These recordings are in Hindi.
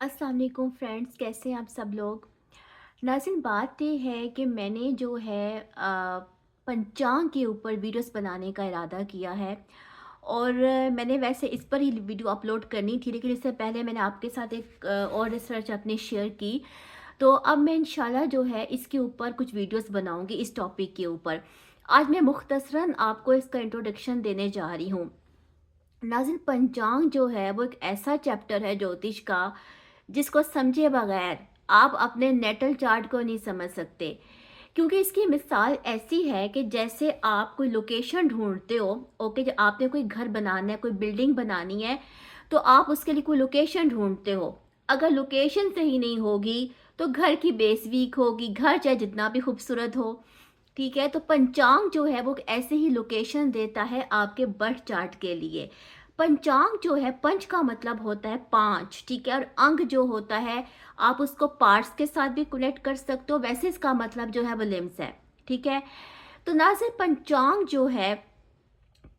अस्सलाम वालेकुम फ्रेंड्स, कैसे हैं आप सब लोग। नाज़रीन, बात ये है कि मैंने जो है पंचांग के ऊपर वीडियोस बनाने का इरादा किया है। और मैंने वैसे इस पर ही वीडियो अपलोड करनी थी, लेकिन इससे पहले मैंने आपके साथ एक और रिसर्च अपनी शेयर की। तो अब मैं इंशाल्लाह जो है इसके ऊपर कुछ वीडियोस बनाऊंगी इस टॉपिक के ऊपर। आज मैं मुख्तसरन आपको इसका इंट्रोडक्शन देने जा रही हूँ। नाज़रीन, पंचांग जो है वो एक ऐसा चैप्टर है ज्योतिष का जिसको समझे बगैर आप अपने नेटल चार्ट को नहीं समझ सकते। क्योंकि इसकी मिसाल ऐसी है कि जैसे आप कोई लोकेशन ढूंढते हो। ओके, जो आपने कोई घर बनाना है, कोई बिल्डिंग बनानी है, तो आप उसके लिए कोई लोकेशन ढूंढते हो। अगर लोकेशन सही नहीं होगी तो घर की बेस वीक होगी, घर चाहे जितना भी खूबसूरत हो। ठीक है, तो पंचांग जो है वो ऐसे ही लोकेशन देता है आपके बर्थ चार्ट के लिए। पंचांग जो है, पंच का मतलब होता है पांच, ठीक है, और अंग जो होता है आप उसको पार्ट्स के साथ भी कनेक्ट कर सकते हो। वैसे इसका मतलब जो है वो लिम्स है। ठीक है, तो ना सिर्फ पंचांग जो है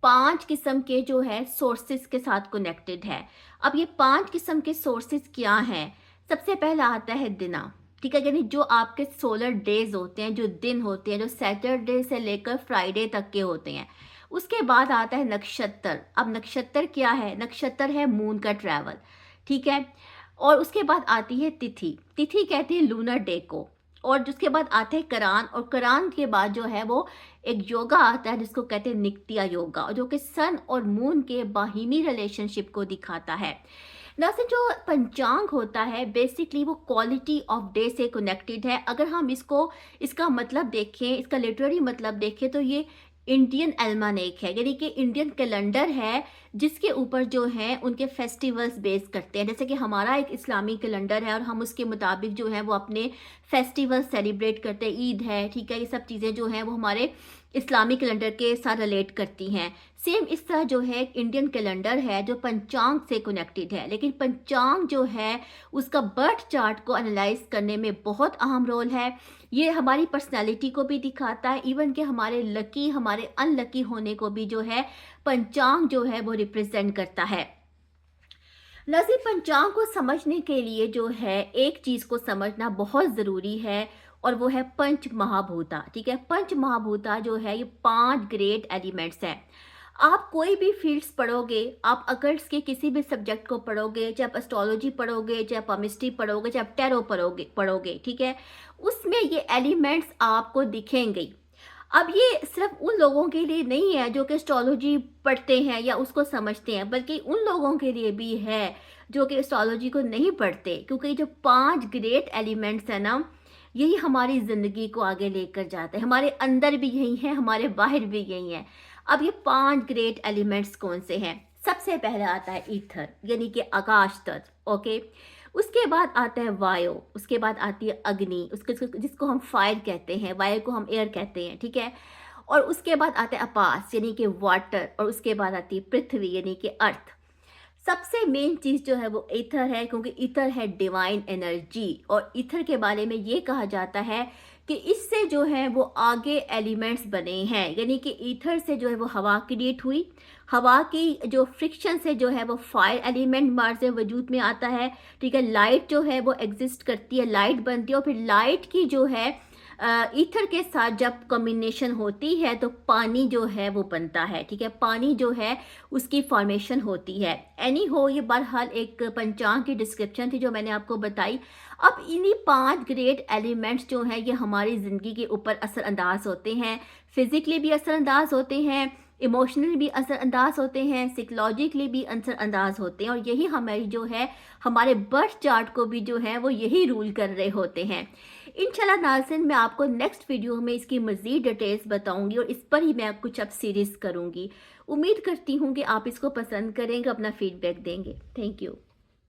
पांच किस्म के जो है सोर्सेस के साथ कनेक्टेड है। अब ये पांच किस्म के सोर्सेस क्या हैं? सबसे पहला आता है दिना। ठीक है, यानी जो आपके सोलर डेज होते हैं, जो दिन होते हैं, जो सैटरडे से लेकर फ्राइडे तक के होते हैं। उसके बाद आता है नक्षत्र। अब नक्षत्र क्या है? नक्षत्र है मून का ट्रैवल। ठीक है, और उसके बाद आती है तिथि। तिथि कहते हैं लूनर डे को। और जिसके बाद आते हैं करान, और करान के बाद जो है वो एक योगा आता है जिसको कहते हैं नित्या योगा, जो कि सन और मून के बाहिमी रिलेशनशिप को दिखाता है। वैसे जो पंचांग होता है बेसिकली वो क्वालिटी ऑफ डे से कनेक्टेड है। अगर हम इसको, इसका मतलब देखें, इसका लिटरेरी मतलब देखें, तो ये इंडियन एल्मानेक है, यानी कि इंडियन कैलेंडर है जिसके ऊपर जो है उनके फेस्टिवल्स बेस करते हैं। जैसे कि हमारा एक इस्लामी कैलेंडर है और हम उसके मुताबिक जो है वो अपने फेस्टिवल सेलिब्रेट करते हैं। ईद है, ठीक है, ये सब चीज़ें जो हैं वो हमारे इस्लामी कैलेंडर के साथ रिलेट करती हैं। सेम इस तरह जो है एक इंडियन कैलेंडर है जो पंचांग से कनेक्टेड है। लेकिन पंचांग जो है उसका बर्थ चार्ट को एनालाइज करने में बहुत अहम रोल है। ये हमारी पर्सनैलिटी को भी दिखाता है, इवन कि हमारे लकी, हमारे अनलकी होने को भी जो है पंचांग जो है वो रिप्रेजेंट करता है। नज़ीर, पंचांग को समझने के लिए जो है एक चीज़ को समझना बहुत ज़रूरी है, और वो है पंच महाभूता। ठीक है, पंच महाभूता जो है ये पांच ग्रेट एलिमेंट्स हैं। आप कोई भी फील्ड्स पढ़ोगे, आप अकल्ट्स के किसी भी सब्जेक्ट को पढ़ोगे, चाहे आप एस्ट्रोलॉजी पढ़ोगे, चाहे पामिस्ट्री पढ़ोगे, चाहे आप टैरो पढ़ोगे, ठीक है, उसमें ये एलिमेंट्स आपको दिखेंगे। अब ये सिर्फ उन लोगों के लिए नहीं है जो कि एस्ट्रोलॉजी पढ़ते हैं या उसको समझते हैं, बल्कि उन लोगों के लिए भी है जो कि एस्ट्रोलॉजी को नहीं पढ़ते। क्योंकि जो पांच ग्रेट एलिमेंट्स हैं ना, यही हमारी ज़िंदगी को आगे लेकर जाते हैं। हमारे अंदर भी यही है, हमारे बाहर भी यही है। अब ये पांच ग्रेट एलिमेंट्स कौन से हैं? सबसे पहला आता है ईथर, यानी कि आकाश तत्व। ओके, उसके बाद आता है वायु, उसके बाद आती है अग्नि, उसके जिसको हम फायर कहते हैं, वायु को हम एयर कहते हैं। ठीक है, और उसके बाद आता है अपास यानी कि वाटर, और उसके बाद आती है पृथ्वी यानी कि अर्थ। सबसे मेन चीज़ जो है वो ईथर है, क्योंकि ईथर है डिवाइन एनर्जी। और ईथर के बारे में ये कहा जाता है कि इससे जो है वो आगे एलिमेंट्स बने हैं, यानी कि ईथर से जो है वो हवा क्रिएट हुई। हवा की जो फ्रिक्शन से जो है वो फायर एलिमेंट बाहर से वजूद में आता है। ठीक है, लाइट जो है वो एग्जिस्ट करती है, लाइट बनती है, और फिर लाइट की जो है ईथर के साथ जब कॉम्बिनेशन होती है तो पानी जो है वो बनता है। ठीक है, पानी जो है उसकी फॉर्मेशन होती है। एनी हो, ये बहरहाल एक पंचांग की डिस्क्रिप्शन थी जो मैंने आपको बताई। अब इन्हीं पांच ग्रेट एलिमेंट्स जो हैं ये हमारी ज़िंदगी के ऊपर असरअंदाज होते हैं। फिजिकली भी असरअंदाज होते हैं, इमोशनली भी असरअंदाज होते हैं, साइकोलॉजिकली भी असरअंदाज होते हैं। और यही हमारी जो है हमारे बर्थ चार्ट को भी जो है वो यही रूल कर रहे होते हैं। इंशाल्लाह नाज़रीन, मैं आपको नेक्स्ट वीडियो में इसकी मज़ीद डिटेल्स बताऊंगी और इस पर ही मैं कुछ अब सीरीज़ करूंगी। उम्मीद करती हूँ कि आप इसको पसंद करेंगे, अपना फीडबैक देंगे। Thank you.